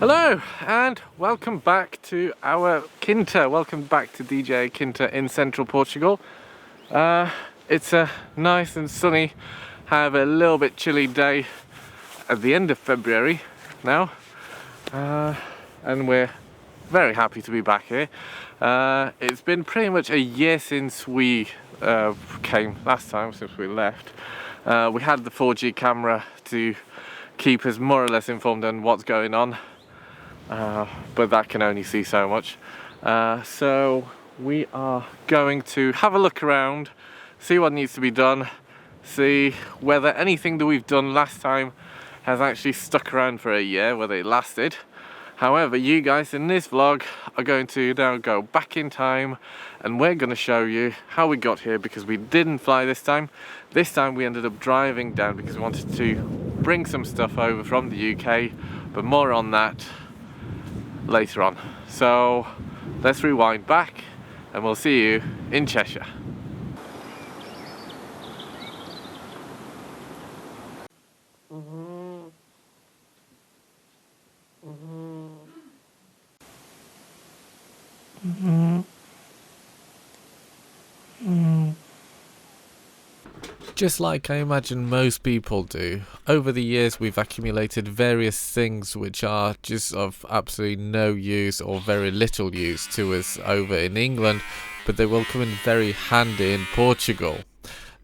Hello and welcome back to our quinta. Welcome back to DJ Quinta in central Portugal. It's a nice and sunny, however a little bit chilly day at the end of February now, and we're very happy to be back here. It's been pretty much a year since we came last time, since we left. We had the 4G camera to keep us more or less informed on what's going on. But that can only see so much. So we are going to have a look around, see what needs to be done, see whether anything that we've done last time has actually stuck around for a year, whether it lasted. However, you guys in this vlog are going to now go back in time and we're going to show you how we got here, because we didn't fly this time. This time we ended up driving down because we wanted to bring some stuff over from the UK, but more on that later on. So let's rewind back and we'll see you in Cheshire. Just like I imagine most people do, over the years we've accumulated various things which are just of absolutely no use or very little use to us over in England, but they will come in very handy in Portugal.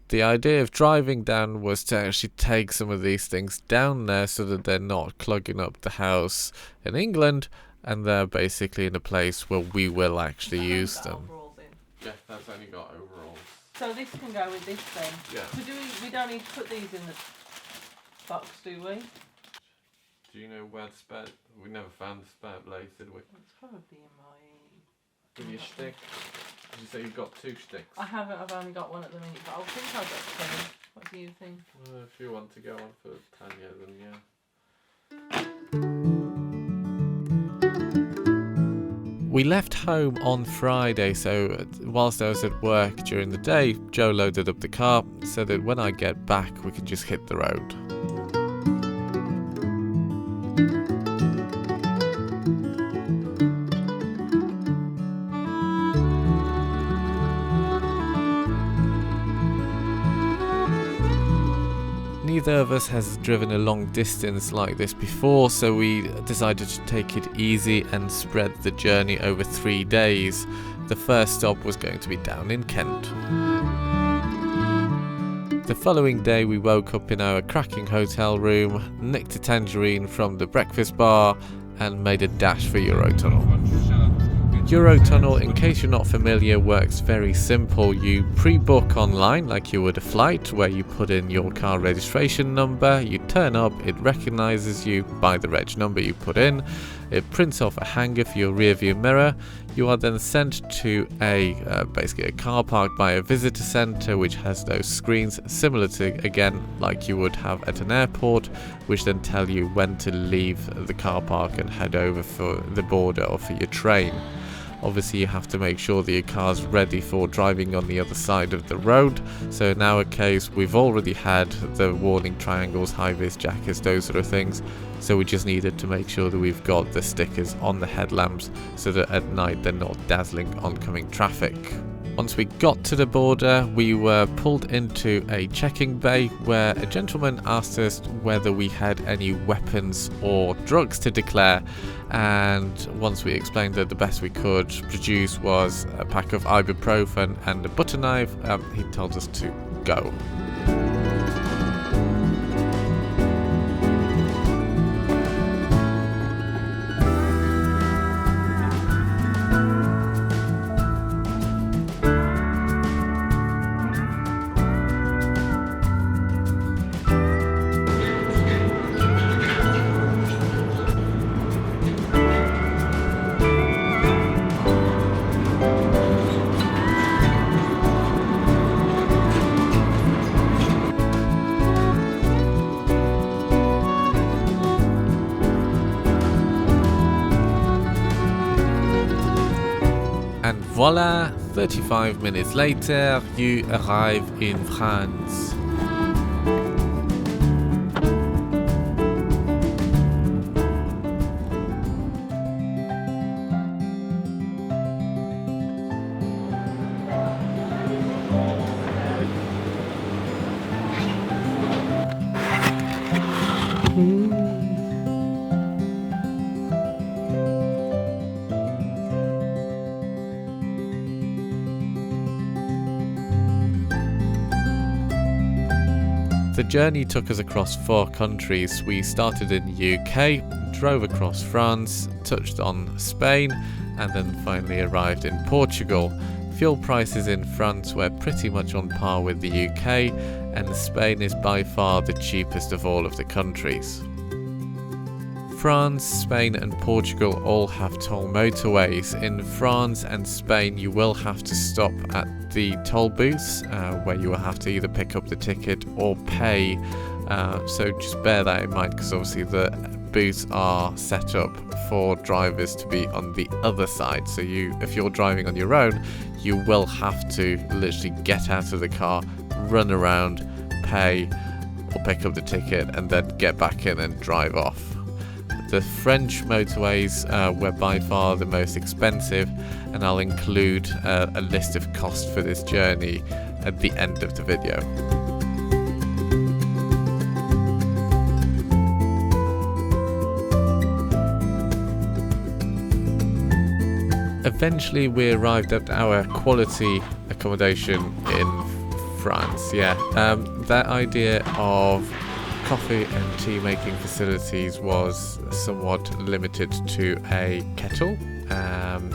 The idea of driving down was to actually take some of these things down there so that they're not clogging up the house in England, and they're basically in a place where we will actually use them. Yeah, that's only got overalls. So this can go with this then? Yeah. So we don't need to put these in the box, do we? Do you know where the spare... We never found the spare blades, did we? It's probably in my... Give you a stick. Did you say you've got 2 sticks? I haven't, I've only got one at the minute, but I think I've got 2. What do you think? Well, if you want to go on for Tanya, then yeah. We left home on Friday, so whilst I was at work during the day, Joe loaded up the car so that when I get back we can just hit the road. Neither of us has driven a long distance like this before, so we decided to take it easy and spread the journey over 3 days. The first stop was going to be down in Kent. The following day we woke up in our cracking hotel room, nicked a tangerine from the breakfast bar and made a dash for Eurotunnel. Eurotunnel, in case you're not familiar, works very simple. You pre-book online like you would a flight, where you put in your car registration number, you turn up, it recognises you by the reg number you put in, it prints off a hanger for your rear view mirror. You are then sent to basically a car park by a visitor centre, which has those screens similar to, again, like you would have at an airport, which then tell you when to leave the car park and head over for the border or for your train. Obviously you have to make sure that your car's ready for driving on the other side of the road, so in our case we've already had the warning triangles, high-vis jackets, those sort of things, so we just needed to make sure that we've got the stickers on the headlamps so that at night they're not dazzling oncoming traffic. Once we got to the border, we were pulled into a checking bay where a gentleman asked us whether we had any weapons or drugs to declare, and once we explained that the best we could produce was a pack of ibuprofen and a butter knife, he told us to go. And voila, 35 minutes later, you arrive in France. The journey took us across 4 countries. We started in the UK, drove across France, touched on Spain, and then finally arrived in Portugal. Fuel prices in France were pretty much on par with the UK, and Spain is by far the cheapest of all of the countries. France, Spain and Portugal all have toll motorways. In France and Spain you will have to stop at the toll booths where you will have to either pick up the ticket or pay, so just bear that in mind, because obviously the booths are set up for drivers to be on the other side. So if you're driving on your own, you will have to literally get out of the car, run around, pay or pick up the ticket and then get back in and drive off. The French motorways were by far the most expensive, and I'll include a list of costs for this journey at the end of the video. Eventually we arrived at our quality accommodation in France. That idea of coffee and tea making facilities was somewhat limited to a kettle,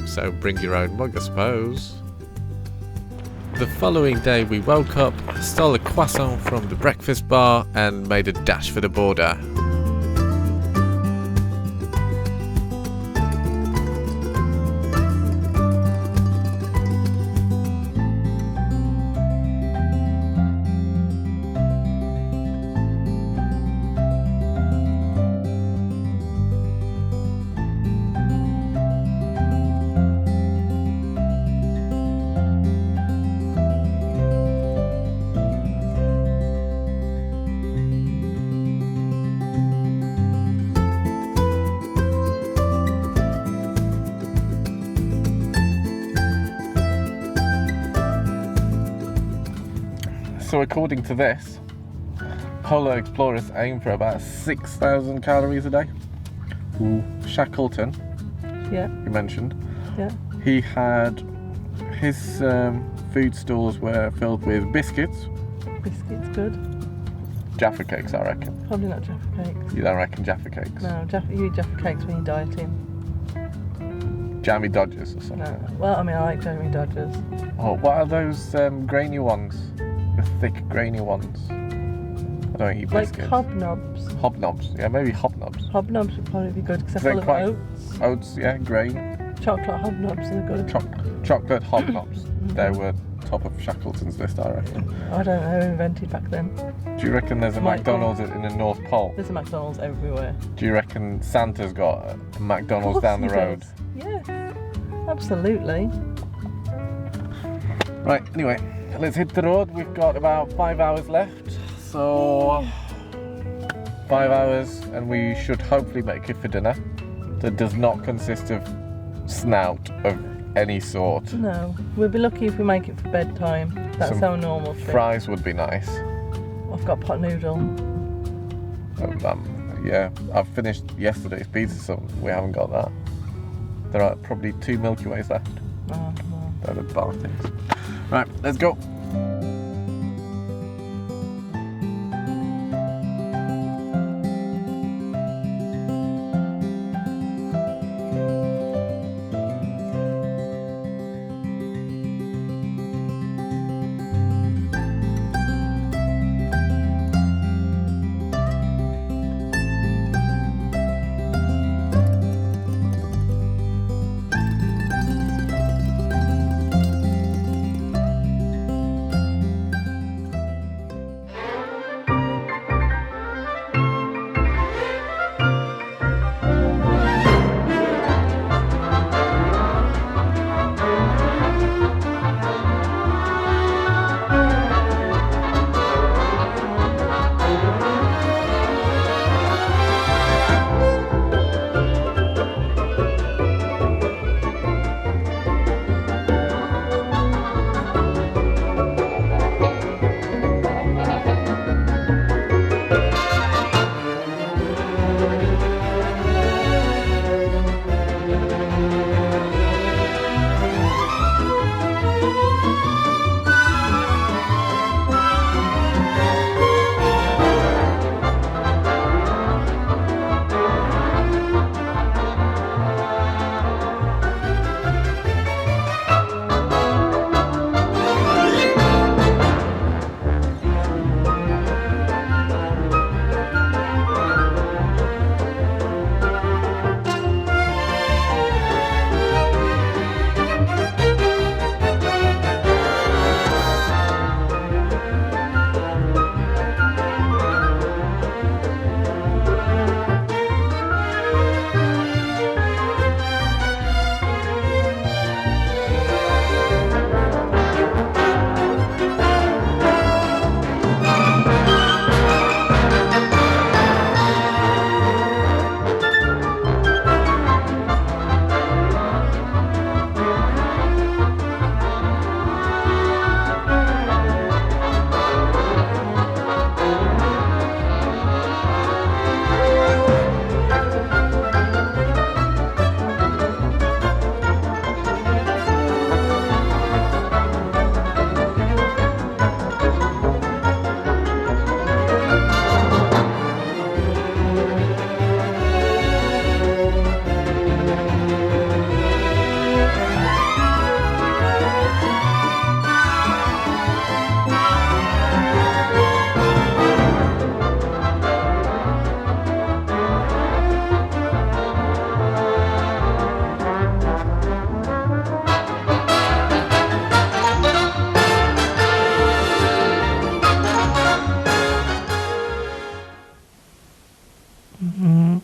so bring your own mug I suppose. The following day we woke up, stole a croissant from the breakfast bar and made a dash for the border. So according to this, polar explorers aim for about 6,000 calories a day. Shackleton, Yeah, you mentioned, yeah. he had his food stores were filled with biscuits, Biscuits, good. Jaffa cakes I reckon. Probably not Jaffa cakes. You don't reckon Jaffa cakes? No, you eat Jaffa cakes when you're dieting. Jammy Dodgers or something. No. Well, I mean, I like Jammy Dodgers. Oh, what are those grainy ones? The thick grainy ones. I don't eat Like biscuits. hobnobs. Hobnobs, yeah, maybe hobnobs. Hobnobs would probably be good because they're They're full of quite- oats. Oats, yeah, grain. Chocolate hobnobs are good. Chocolate hobnobs. They were top of Shackleton's list, I reckon. I don't know who invented back then. Do you reckon there's a Might be. McDonald's in the North Pole? There's a McDonald's everywhere. Do you reckon Santa's got a McDonald's Of course down the he road? does. Yes, absolutely. Right, anyway, let's hit the road. We've got about 5 hours left. So, 5 hours and we should hopefully make it for dinner. That does not consist of snout of any sort. No, we'll be lucky if we make it for bedtime. That's Some our normal trip. Fries would be nice. I've got pot noodle. Yeah, I've finished yesterday's pizza, so we haven't got that. There are probably 2 Milky Ways left. Oh, well. They're the bar things. Right, let's go. Mm-hmm.